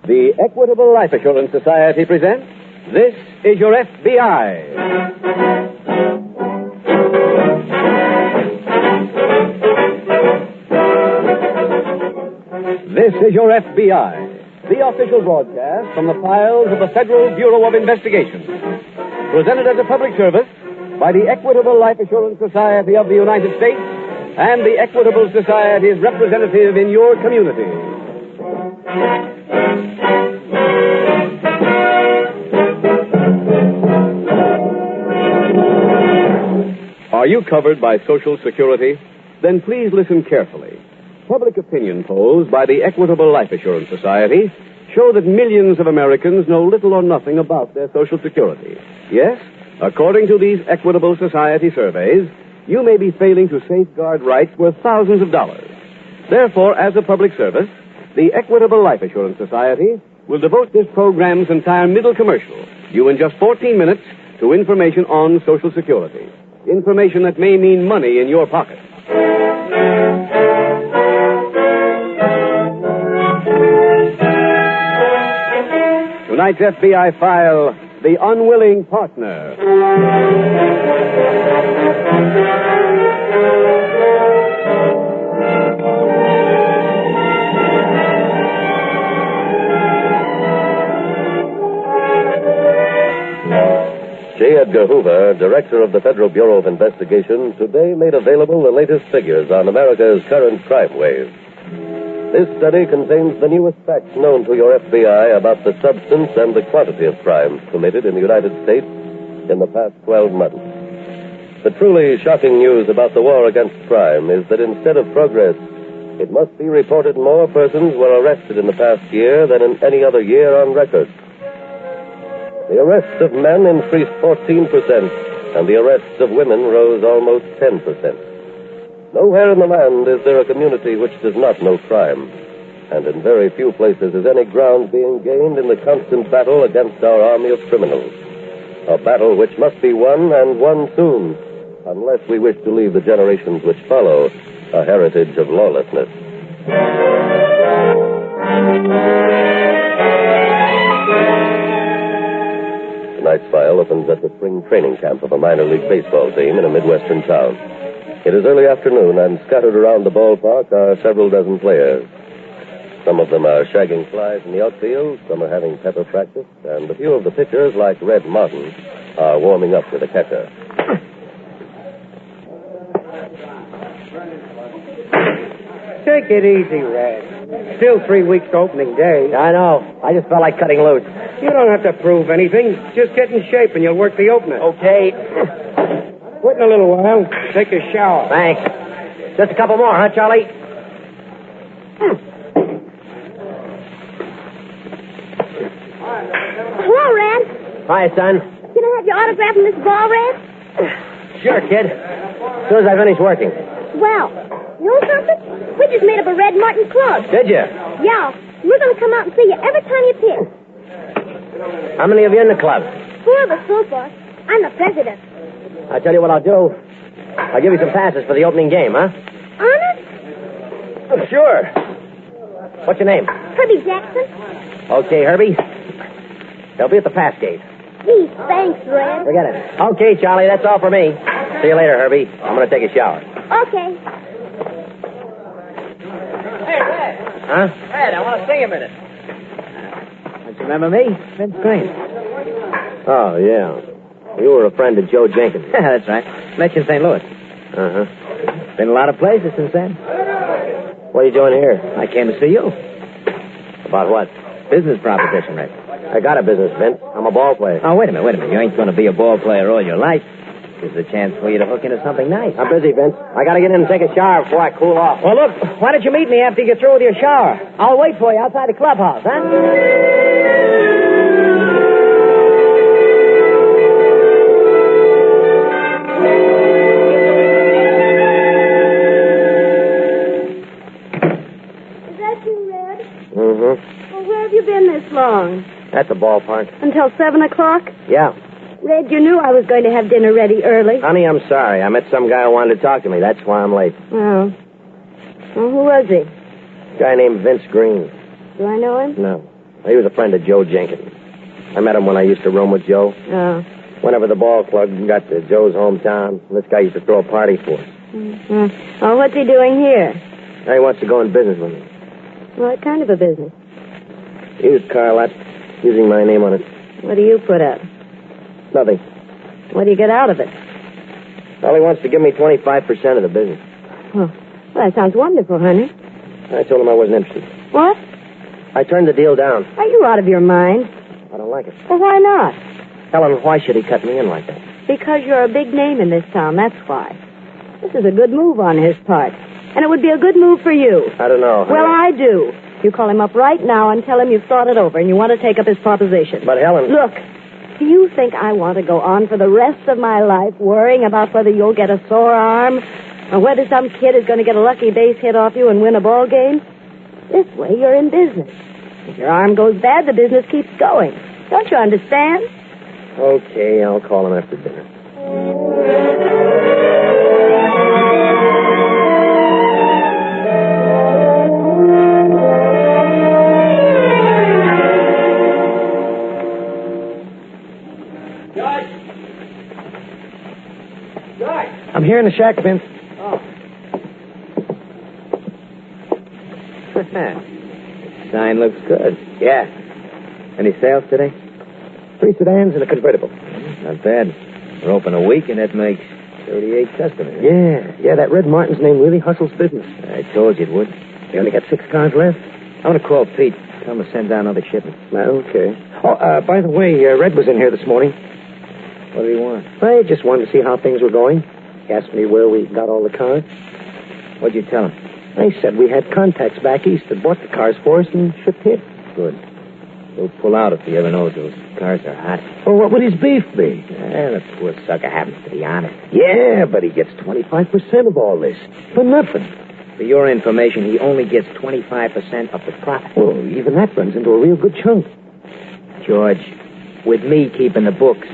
The Equitable Life Assurance Society presents This is Your F.B.I. This is Your F.B.I., the official broadcast from the files of the Federal Bureau of Investigation. Presented as a public service by the Equitable Life Assurance Society of the United States and the Equitable Society's representative in your community. Are you covered by Social Security? Then please listen carefully. Public opinion polls by the Equitable Life Assurance Society show that millions of Americans know little or nothing about their Social Security. Yes, according to these Equitable Society surveys, you may be failing to safeguard rights worth thousands of dollars. Therefore, as a public service, the Equitable Life Assurance Society will devote this program's entire middle commercial, due in just 14 minutes, to information on Social Security. Information that may mean money in your pocket. Tonight's FBI file, The Unwilling Partner. J. Edgar Hoover, director of the Federal Bureau of Investigation, today made available the latest figures on America's current crime wave. This study contains the newest facts known to your FBI about the substance and the quantity of crimes committed in the United States in the past 12 months. The truly shocking news about the war against crime is that instead of progress, it must be reported more persons were arrested in the past year than in any other year on record. The arrests of men increased 14%, and the arrests of women rose almost 10%. Nowhere in the land is there a community which does not know crime, and in very few places is any ground being gained in the constant battle against our army of criminals. A battle which must be won, and won soon, unless we wish to leave the generations which follow a heritage of lawlessness. Tonight's file opens at the spring training camp of a minor league baseball team in a Midwestern town. It is early afternoon, and scattered around the ballpark are several dozen players. Some of them are shagging flies in the outfield, some are having pepper practice, and a few of the pitchers, like Red Martin, are warming up with a catcher. Take it easy, Red. Still 3 weeks to opening day. I know. I just felt like cutting loose. You don't have to prove anything. Just get in shape and you'll work the opener. Okay. Quit in a little while. Take a shower. Thanks. Just a couple more, huh, Charlie? Hello, Red. Hi, son. Can I have your autograph on this ball, Red? Sure, kid. As soon as I finish working. Well, you know something? We just made up a Red Martin club. Did you? Yeah. We're going to come out and see you every time you pitch. How many of you in the club? 4 of us so far. I'm the president. I'll tell you what I'll do. I'll give you some passes for the opening game, huh? Honest? Oh, sure. What's your name? Herbie Jackson. Okay, Herbie. They'll be at the pass gate. Gee, thanks, Red. Forget it. Okay, Charlie, that's all for me. See you later, Herbie. I'm going to take a shower. Okay. Hey, Red. Huh? Red, I want to see a minute. Don't you remember me? Vince Green. Oh, yeah. You were a friend of Joe Jenkins. That's right. Met you in St. Louis. Uh-huh. Been a lot of places since then. What are you doing here? I came to see you. About what? Business proposition, Red. I got a business, Vince. I'm a ball player. Oh, wait a minute. You ain't going to be a ball player all your life. This is a chance for you to hook into something nice. I'm busy, Vince. I got to get in and take a shower before I cool off. Well, look, why don't you meet me after you get through with your shower? I'll wait for you outside the clubhouse, huh? Well, where have you been this long? At the ballpark. Until 7 o'clock? Yeah. Red, you knew I was going to have dinner ready early. Honey, I'm sorry. I met some guy who wanted to talk to me. That's why I'm late. Oh. Well, who was he? A guy named Vince Green. Do I know him? No. He was a friend of Joe Jenkins. I met him when I used to room with Joe. Oh. Whenever the ball club got to Joe's hometown, this guy used to throw a party for us. Mm-hmm. Oh, what's he doing here? Now he wants to go in business with me. What kind of a business? Used car lot, using my name on it. What do you put up? Nothing. What do you get out of it? Well, he wants to give me 25% of the business. Oh, well, that sounds wonderful, honey. I told him I wasn't interested. What? I turned the deal down. Are you out of your mind? I don't like it. Well, why not? Helen, why should he cut me in like that? Because you're a big name in this town, that's why. This is a good move on his part. And it would be a good move for you. I don't know. Well, I do. You call him up right now and tell him you've thought it over and you want to take up his proposition. But, Helen... Look, do you think I want to go on for the rest of my life worrying about whether you'll get a sore arm or whether some kid is going to get a lucky base hit off you and win a ball game? This way, you're in business. If your arm goes bad, the business keeps going. Don't you understand? Okay, I'll call him after dinner. I'm here in the shack, Vince. Oh. Sign looks good. Yeah. Any sales today? 3 sedans and a convertible. Not bad. We're open a week, and that makes 38 customers. Yeah, that Red Martin's name really hustles business. I told you it would. You only got 6 cars left? I'm going to call Pete. Tell him to send down other shipments. Okay. Oh, by the way, Red was in here this morning. What do you want? I just wanted to see how things were going. He asked me where we got all the cars. What'd you tell him? I said we had contacts back east that bought the cars for us and shipped here. Good. He'll pull out if he ever knows those cars are hot. Well, what would his beef be? The poor sucker happens to be honest. Yeah, but he gets 25% of all this. For nothing. For your information, he only gets 25% of the profit. Well, even that runs into a real good chunk. George, with me keeping the books,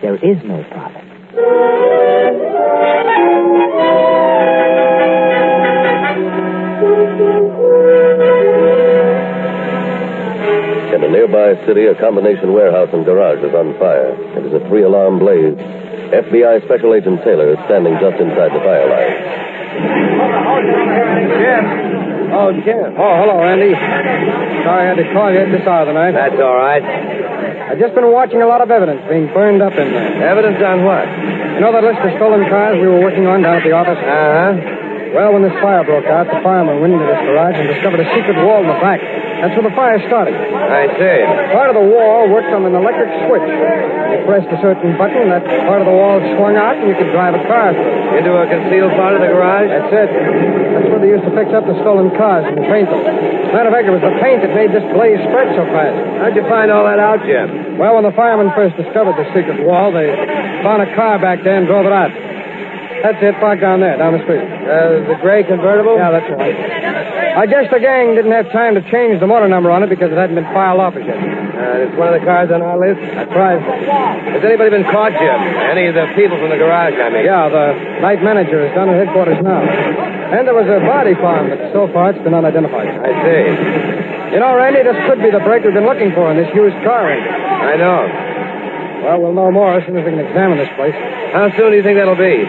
there is no profit. In a nearby city, a combination warehouse and garage is on fire. It is a 3-alarm blaze. FBI Special Agent Taylor is standing just inside the fire line. Jim. Oh, Jim. Oh, hello, Andy. Sorry I had to call you at this hour of the night. That's all right. I've just been watching a lot of evidence being burned up in there. Evidence on what? You know that list of stolen cars we were working on down at the office? Uh-huh. Well, when this fire broke out, the firemen went into this garage and discovered a secret wall in the back. That's where the fire started. I see. Part of the wall worked on an electric switch. You pressed a certain button, that part of the wall swung out, and you could drive a car through. Into a concealed part of the garage? That's it. That's where they used to fix up the stolen cars and paint them. Matter of fact, it was the paint that made this blaze spread so fast. How'd you find all that out, Jim? Well, when the firemen first discovered the secret wall, they found a car back there and drove it out. That's it, parked down there, down the street. The gray convertible? Yeah, that's right. I guess the gang didn't have time to change the motor number on it because it hadn't been filed off as yet. It's one of the cars on our list? That's right. Has anybody been caught, Jim? Any of the people from the garage, I mean? Yeah, the night manager is down at headquarters now. And there was a body found, but so far it's been unidentified. I see. You know, Randy, this could be the break we've been looking for in this used car ring. I know. Well, we'll know more as soon as we can examine this place. How soon do you think that'll be?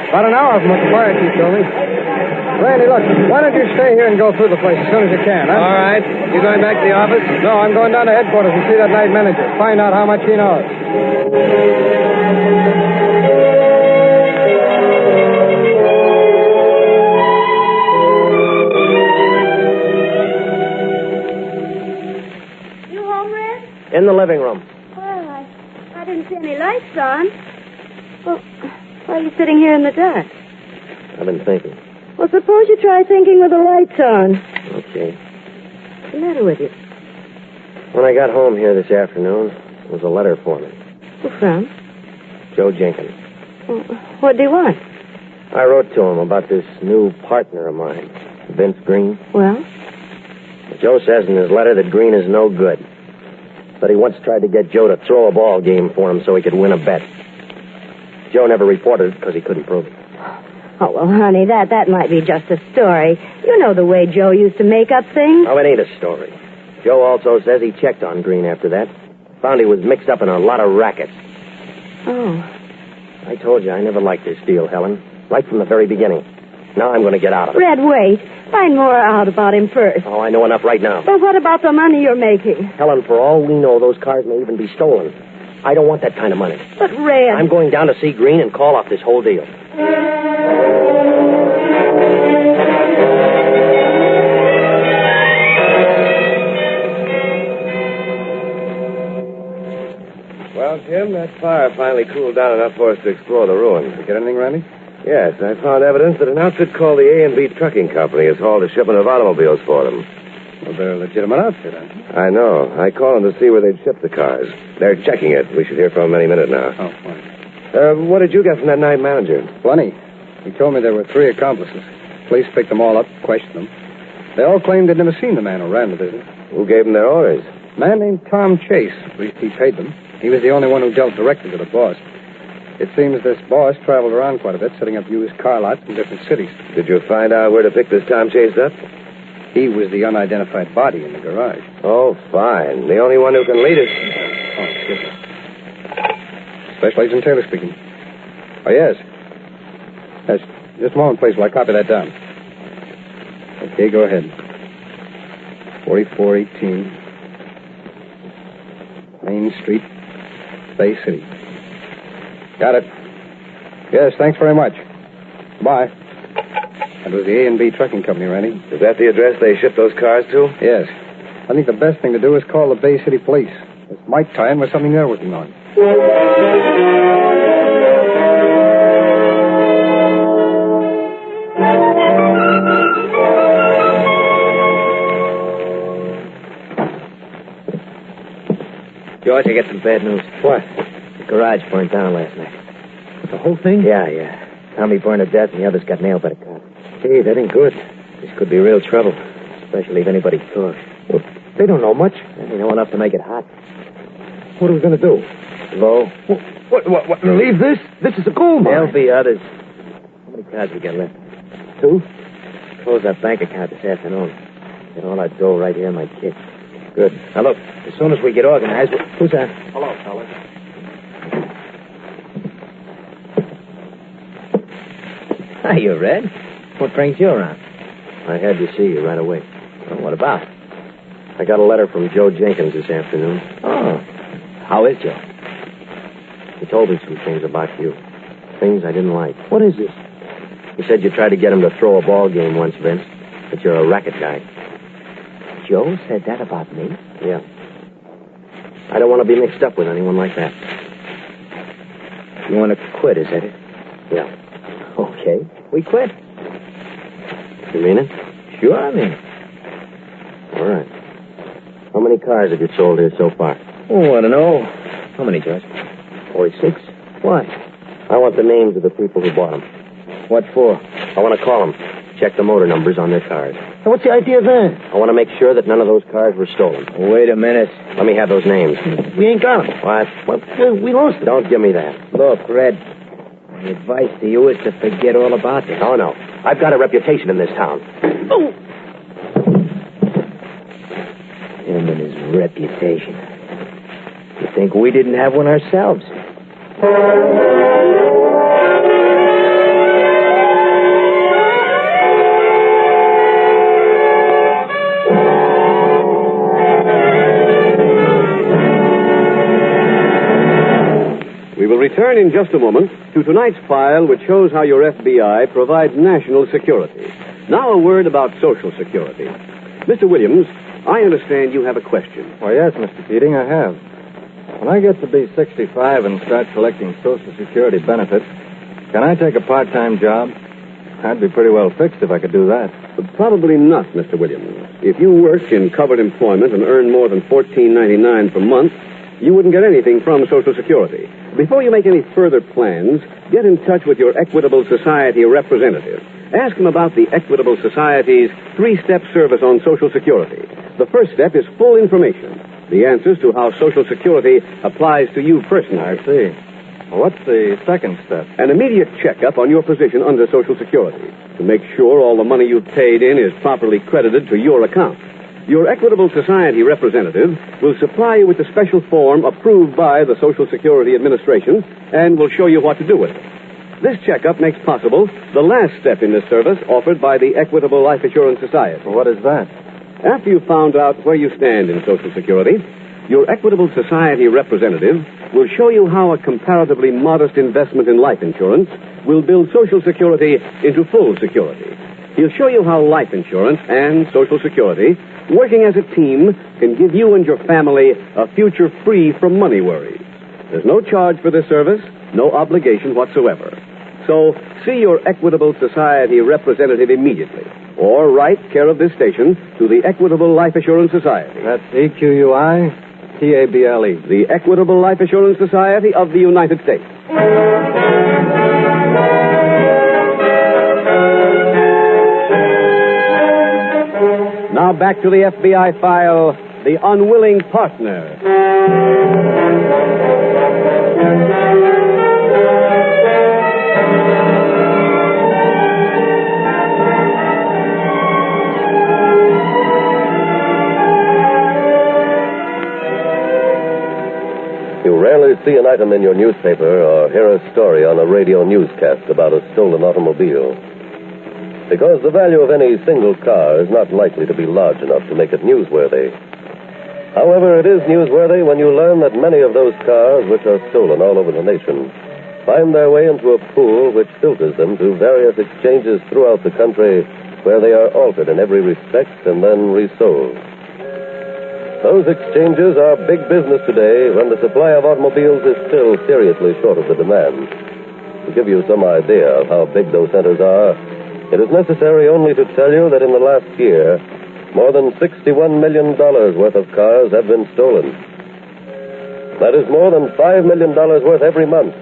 About an hour from what the fire chief told me. Randy, look, why don't you stay here and go through the place as soon as you can, huh? All right. You going back to the office? No, I'm going down to headquarters and see that night manager. Find out how much he knows. You home, Red? In the living room. Well, I didn't see any lights on. Well, why are you sitting here in the dark? I've been thinking. Well, suppose you try thinking with the lights on. Okay. What's the matter with you? When I got home here this afternoon, there was a letter for me. Who from? Joe Jenkins. Well, what do you want? I wrote to him about this new partner of mine, Vince Green. Well? Joe says in his letter that Green is no good. But he once tried to get Joe to throw a ball game for him so he could win a bet. Joe never reported it because he couldn't prove it. Oh, well, honey, that might be just a story. You know the way Joe used to make up things. Oh, it ain't a story. Joe also says he checked on Green after that. Found he was mixed up in a lot of rackets. Oh. I told you I never liked this deal, Helen. Right from the very beginning. Now I'm going to get out of it. Red, wait. Find more out about him first. Oh, I know enough right now. But what about the money you're making? Helen, for all we know, those cars may even be stolen. I don't want that kind of money. But, Red... I'm going down to see Green and call off this whole deal. Well, Jim, that fire finally cooled down enough for us to explore the ruins. You get anything, Randy? Yes, I found evidence that an outfit called the A&B Trucking Company has hauled a shipment of automobiles for them. Well, they're a legitimate outfit, huh? I know. I called them to see where they'd shipped the cars. They're checking it. We should hear from them any minute now. Oh, fine. What did you get from that night manager? Plenty. He told me there were 3 accomplices. Police picked them all up, questioned them. They all claimed they'd never seen the man who ran the business. Who gave them their orders? A man named Tom Chase. At least he paid them. He was the only one who dealt directly with the boss. It seems this boss traveled around quite a bit, setting up used car lots in different cities. Did you find out where to pick this Tom Chase up? He was the unidentified body in the garage. Oh, fine. The only one who can lead us. Oh, excuse me. Special Agent Taylor speaking. Oh, yes. Yes, just a moment, please, while I copy that down. Okay, go ahead. 4418 Main Street, Bay City. Got it. Yes, thanks very much. Bye. That was the A&B Trucking Company, Randy. Is that the address they shipped those cars to? Yes. I think the best thing to do is call the Bay City Police. This might tie in with something they're working on. George, I got some bad news. What? The garage burned down last night. The whole thing? Yeah. Tommy burned to death, and the others got nailed by the cops. Gee, that ain't good. This could be real trouble, especially if anybody talks. Well, they don't know much. They know enough to make it hot. What are we going to do? Low. What? Leave this? This is a gold mine. There'll be others. How many cards we got left? 2? Close that bank account this afternoon. Get all that dough right here in my kit. Good. Now, look, as soon as we get organized... Who's that? Hello, fellas. Hiya, Red. What brings you around? I had to see you right away. Well, what about? I got a letter from Joe Jenkins this afternoon. Oh. How is Joe? He told me some things about you. Things I didn't like. What is this? He said you tried to get him to throw a ball game once, Vince. That you're a racket guy. Joe said that about me? Yeah. I don't want to be mixed up with anyone like that. You want to quit, is that it? Yeah. Okay. We quit. You mean it? Sure, I mean it. All right. How many cars have you sold here so far? Oh, I don't know. How many, George? 46. Why? I want the names of the people who bought them. What for? I want to call them. Check the motor numbers on their cars. Now, what's the idea then? I want to make sure that none of those cars were stolen. Wait a minute. Let me have those names. We ain't got them. What? Well, we lost them. Don't give me that. Look, Red, my advice to you is to forget all about this. Oh, no. I've got a reputation in this town. Oh! Him and his reputation. You think we didn't have one ourselves? We will return in just a moment to tonight's file, which shows how your F.B.I. provides national security. Now a word about Social Security. Mr. Williams, I understand you have a question. Well, yes, Mr. Keating, I have. When I get to be 65 and start collecting Social Security benefits, can I take a part-time job? I'd be pretty well fixed if I could do that. Probably not, Mr. Williams. If you worked in covered employment and earned more than $14.99 per month, you wouldn't get anything from Social Security. Before you make any further plans, get in touch with your Equitable Society representative. Ask him about the Equitable Society's 3-step service on Social Security. The first step is full information, the answers to how Social Security applies to you personally. I see. Well, what's the second step? An immediate checkup on your position under Social Security to make sure all the money you've paid in is properly credited to your account. Your Equitable Society representative will supply you with a special form approved by the Social Security Administration and will show you what to do with it. This checkup makes possible the last step in this service offered by the Equitable Life Assurance Society. What is that? After you've found out where you stand in Social Security, your Equitable Society representative will show you how a comparatively modest investment in life insurance will build Social Security into full security. He'll show you how life insurance and Social Security, working as a team, can give you and your family a future free from money worries. There's no charge for this service, no obligation whatsoever. So, see your Equitable Society representative immediately, or write care of this station to the Equitable Life Assurance Society. That's EQUITABLE. The Equitable Life Assurance Society of the United States. Now back to the FBI file, The Unwilling Partner. You rarely see an item in your newspaper or hear a story on a radio newscast about a stolen automobile. Because the value of any single car is not likely to be large enough to make it newsworthy. However, it is newsworthy when you learn that many of those cars, which are stolen all over the nation, find their way into a pool which filters them to various exchanges throughout the country where they are altered in every respect and then resold. Those exchanges are big business today when the supply of automobiles is still seriously short of the demand. To give you some idea of how big those centers are, it is necessary only to tell you that in the last year, more than $61 million worth of cars have been stolen. That is more than $5 million worth every month.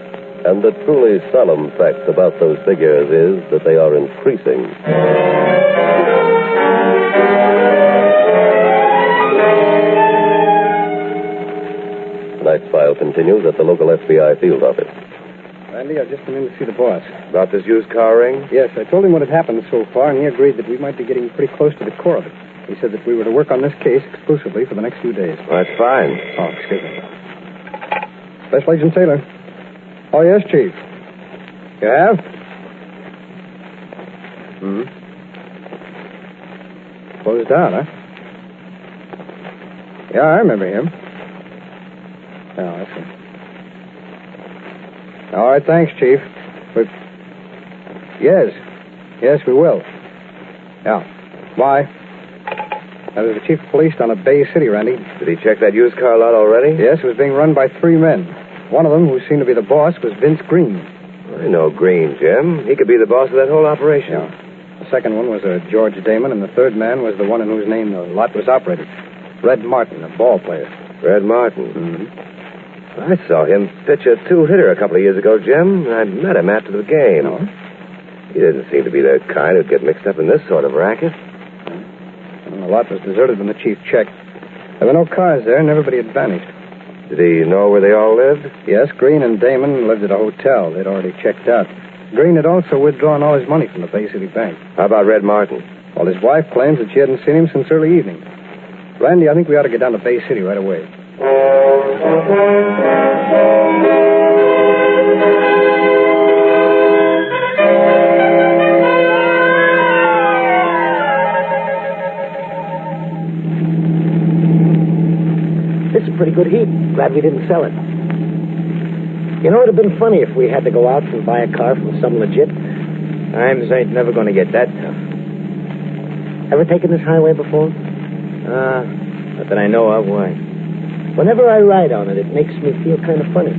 And the truly solemn fact about those figures is that they are increasing. Tonight's file continues at the local F.B.I. field office. Randy, I've just come in to see the boss. About this used car ring? Yes, I told him what had happened so far, and he agreed that we might be getting pretty close to the core of it. He said that we were to work on this case exclusively for the next few days. Well, that's fine. Oh, excuse me. Special Agent Taylor. Oh, yes, Chief. You have? Closed down, huh? Yeah, I remember him. Oh, I see. All right, thanks, Chief. Yes, we will. Yeah. Why? That was the chief of police down at Bay City, Randy. Did he check that used car lot already? Yes, it was being run by 3 men. One of them, who seemed to be the boss, was Vince Green. I know Green, Jim. He could be the boss of that whole operation. Yeah. The second one was George Damon, and the third man was the one in whose name the lot was operated. Red Martin, a ball player. Red Martin. Mm-hmm. I saw him pitch a 2-hitter a couple of years ago, Jim. I met him after the game. Oh? He didn't seem to be the kind who'd get mixed up in this sort of racket. And the lot was deserted when the chief checked. There were no cars there, and everybody had vanished. Did he know where they all lived? Yes, Green and Damon lived at a hotel. They'd already checked out. Green had also withdrawn all his money from the Bay City Bank. How about Red Martin? Well, his wife claims that she hadn't seen him since early evening. Randy, I think we ought to get down to Bay City right away. This is a pretty good heap. Glad we didn't sell it. You know, it'd have been funny if we had to go out and buy a car from some legit. Times ain't never going to get that tough. Ever taken this highway before? Not that I know of. Why? Whenever I ride on it, it makes me feel kind of funny.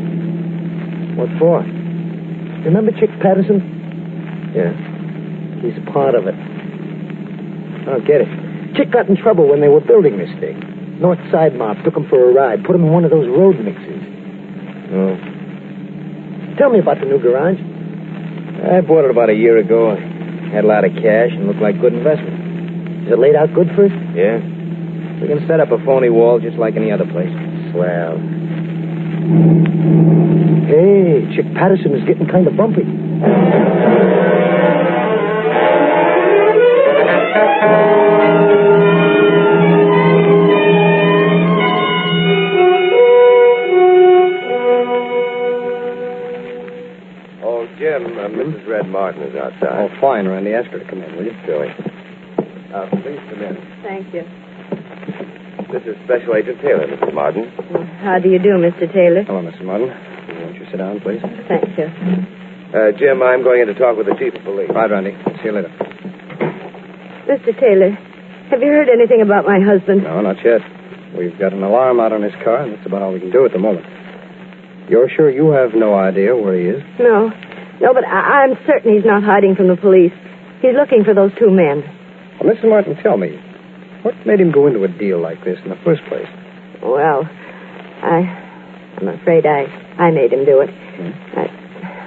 What for? Remember Chick Patterson? Yeah. He's part of it. I don't get it. Chick got in trouble when they were building this thing. North Side mob took him for a ride, put him in one of those road mixes. Oh. Tell me about the new garage. I bought it about a year ago. I had a lot of cash and looked like good investment. Is it laid out good for us? Yeah. We can set up a phony wall just like any other place. Swell. Hey, Chick Patterson is getting kind of bumpy. Jim. Mrs. Red Martin is outside. Oh, fine, Randy. Ask her to come in, will you? Joey. Please come in. Thank you. This is Special Agent Taylor, Mrs. Martin. How do you do, Mr. Taylor? Hello, Mrs. Martin. Won't you sit down, please? Thank you. Jim, I'm going in to talk with the chief of police. Right, Randy. See you later. Mr. Taylor, have you heard anything about my husband? No, not yet. We've got an alarm out on his car, and that's about all we can do at the moment. You're sure you have no idea where he is? No. No, but I'm certain he's not hiding from the police. He's looking for those two men. Well, Mrs. Martin, tell me, what made him go into a deal like this in the first place? Well, I'm afraid I made him do it.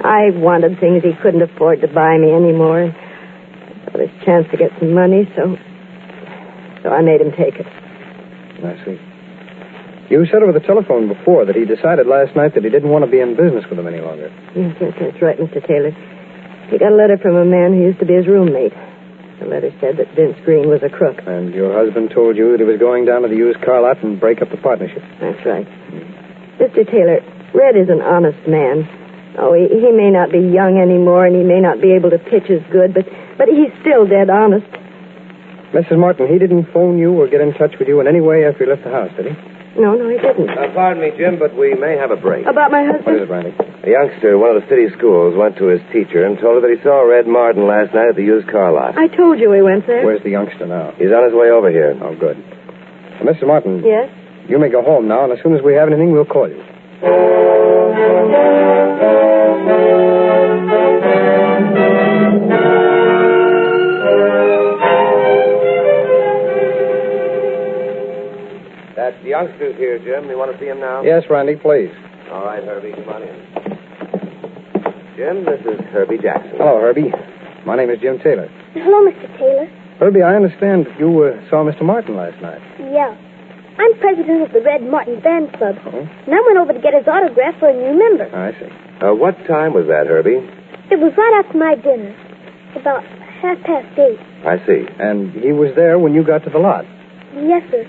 I wanted things he couldn't afford to buy me anymore. And so this chance to get some money, so I made him take it. I see. You said over the telephone before that he decided last night that he didn't want to be in business with him any longer. Yes, that's right, Mr. Taylor. He got a letter from a man who used to be his roommate. The letter said that Vince Green was a crook. And your husband told you that he was going down to the used car lot and break up the partnership. That's right. Mr. Taylor, Red is an honest man. Oh, he may not be young anymore, and he may not be able to pitch as good, but he's still dead honest. Mrs. Martin, he didn't phone you or get in touch with you in any way after he left the house, did he? No, he didn't. Pardon me, Jim, but we may have a break. About my What husband? is it, Randy? A youngster in one of the city schools went to his teacher and told her that he saw Red Martin last night at the used car lot. I told you he went there. Where's the youngster now? He's on his way over here. Oh, good. Mrs. Martin. Yes? You may go home now, and as soon as we have anything, we'll call you. That youngster's here, Jim. You want to see him now? Yes, Randy, please. All right, Herbie, come on in. Jim, this is Herbie Jackson. Hello, Herbie. My name is Jim Taylor. Hello, Mr. Taylor. Herbie, I understand that you saw Mr. Martin last night. Yeah. I'm president of the Red Martin Band Club. Oh? And I went over to get his autograph for a new member. I see. What time was that, Herbie? It was right after my dinner. About 8:30. I see. And he was there when you got to the lot. Yes, sir.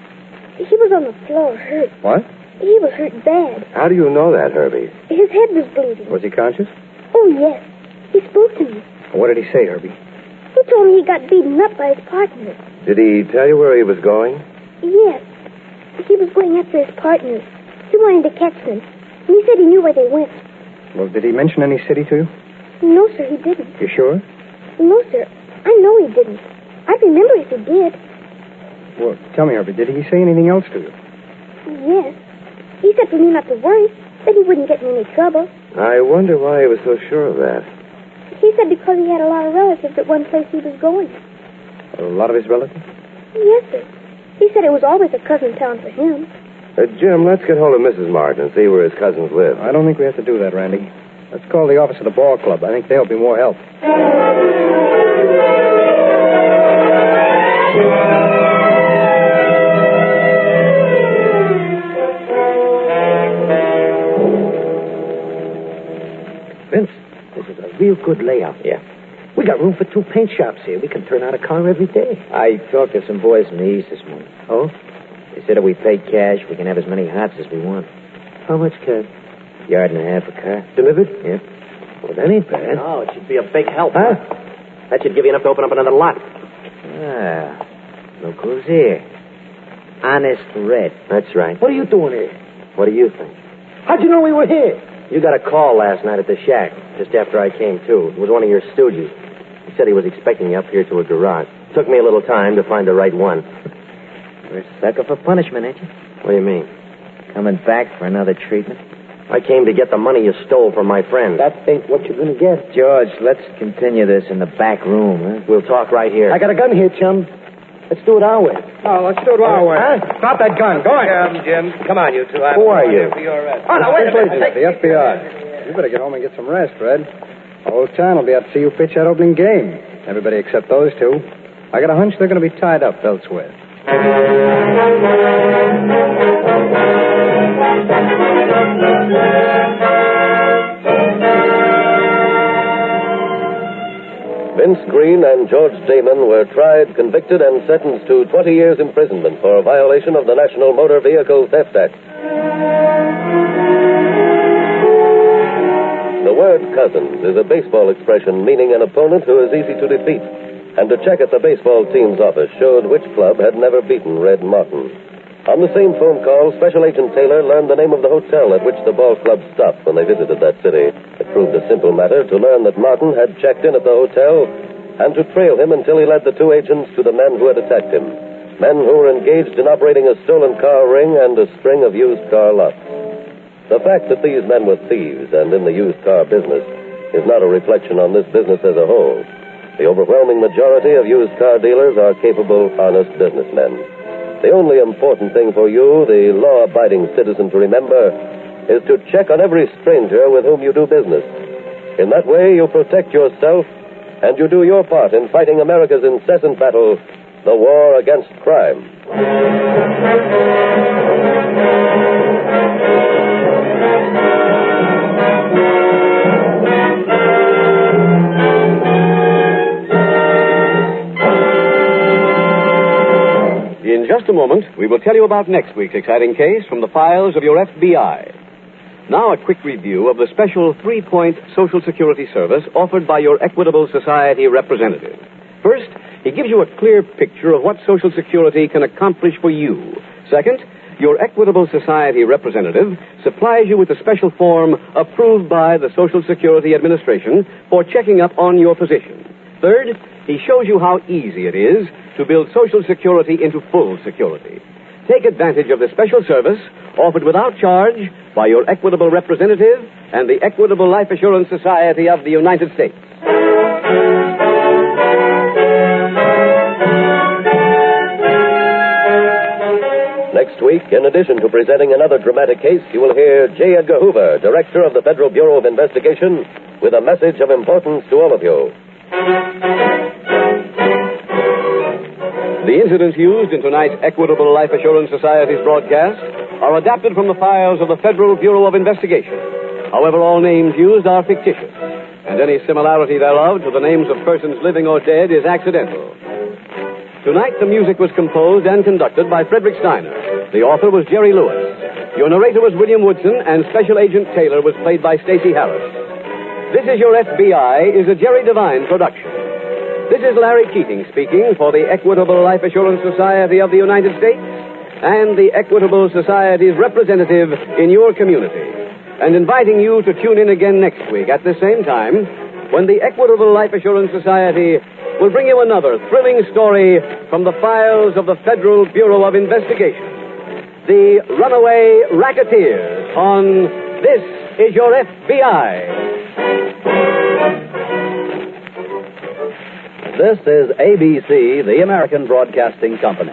He was on the floor, hurt. What? He was hurt bad. How do you know that, Herbie? His head was bleeding. Was he conscious? Oh, yes. He spoke to me. What did he say, Herbie? He told me he got beaten up by his partner. Did he tell you where he was going? Yes. He was going after his partners. He wanted to catch them. And he said he knew where they went. Well, did he mention any city to you? No, sir, he didn't. You sure? No, sir. I know he didn't. I remember if he did. Well, tell me, Herbie, did he say anything else to you? Yes. He said for me not to worry, that he wouldn't get in any trouble. I wonder why he was so sure of that. He said because he had a lot of relatives at one place he was going. A lot of his relatives? Yes, sir. He said it was always a cousin town for him. Jim, let's get hold of Mrs. Martin and see where his cousins live. I don't think we have to do that, Randy. Let's call the office of the ball club. I think they'll be more help. Vince, this is a real good layout. Yeah. We got room for 2 paint shops here. We can turn out a car every day. I talked to some boys from the East this morning. Oh? They said if we paid cash, we can have as many hots as we want. How much cash? $1.5 a car. Delivered? Yeah. Well, that ain't bad. Oh, it should be a big help. Huh? That should give you enough to open up another lot. Ah. Look who's here. Honest Red. That's right. What are you doing here? What do you think? How'd you know we were here? You got a call last night at the shack, just after I came to. It was one of your stooges. He said he was expecting you up here to a garage. Took me a little time to find the right one. You're a sucker for punishment, ain't you? What do you mean? Coming back for another treatment? I came to get the money you stole from my friend. That ain't what you're going to get. George, let's continue this in the back room, huh? We'll talk right here. I got a gun here, chum. Let's do it our way. Oh, let's do it our way. Huh? Stop that gun. Go on. Jim. Come on, you two. Who are you? For your arrest. Oh, now, wait a minute. The F.B.I. You better get home and get some rest, Red. The whole town will be out to see you pitch that opening game. Everybody except those two. I got a hunch they're going to be tied up elsewhere. Vince Green and George Damon were tried, convicted, and sentenced to 20 years imprisonment for a violation of the National Motor Vehicle Theft Act. The word cousins is a baseball expression meaning an opponent who is easy to defeat. And a check at the baseball team's office showed which club had never beaten Red Martin. On the same phone call, Special Agent Taylor learned the name of the hotel at which the ball club stopped when they visited that city. It proved a simple matter to learn that Martin had checked in at the hotel and to trail him until he led the two agents to the men who had attacked him. Men who were engaged in operating a stolen car ring and a string of used car lots. The fact that these men were thieves and in the used car business is not a reflection on this business as a whole. The overwhelming majority of used car dealers are capable, honest businessmen. The only important thing for you, the law-abiding citizen, to remember is to check on every stranger with whom you do business. In that way, you protect yourself and you do your part in fighting America's incessant battle, the war against crime. In just a moment, we will tell you about next week's exciting case from the files of your F.B.I. Now, a quick review of the special 3-point Social Security service offered by your Equitable Society representative. First, he gives you a clear picture of what Social Security can accomplish for you. Second, your Equitable Society representative supplies you with a special form approved by the Social Security Administration for checking up on your position. Third, he shows you how easy it is to build Social Security into full security. Take advantage of this special service offered without charge by your Equitable representative and the Equitable Life Assurance Society of the United States. Next week, in addition to presenting another dramatic case, you will hear J. Edgar Hoover, Director of the Federal Bureau of Investigation, with a message of importance to all of you. The incidents used in tonight's Equitable Life Assurance Society's broadcast are adapted from the files of the Federal Bureau of Investigation. However, all names used are fictitious, and any similarity thereof to the names of persons living or dead is accidental. Tonight, the music was composed and conducted by Frederick Steiner. The author was Jerry Lewis. Your narrator was William Woodson, and Special Agent Taylor was played by Stacy Harris. This Is Your F.B.I. is a Jerry Devine production. This is Larry Keating speaking for the Equitable Life Assurance Society of the United States and the Equitable Society's representative in your community, and inviting you to tune in again next week at the same time when the Equitable Life Assurance Society will bring you another thrilling story from the files of the Federal Bureau of Investigation. The Runaway Racketeers on This Is Your F.B.I. This is ABC, the American Broadcasting Company.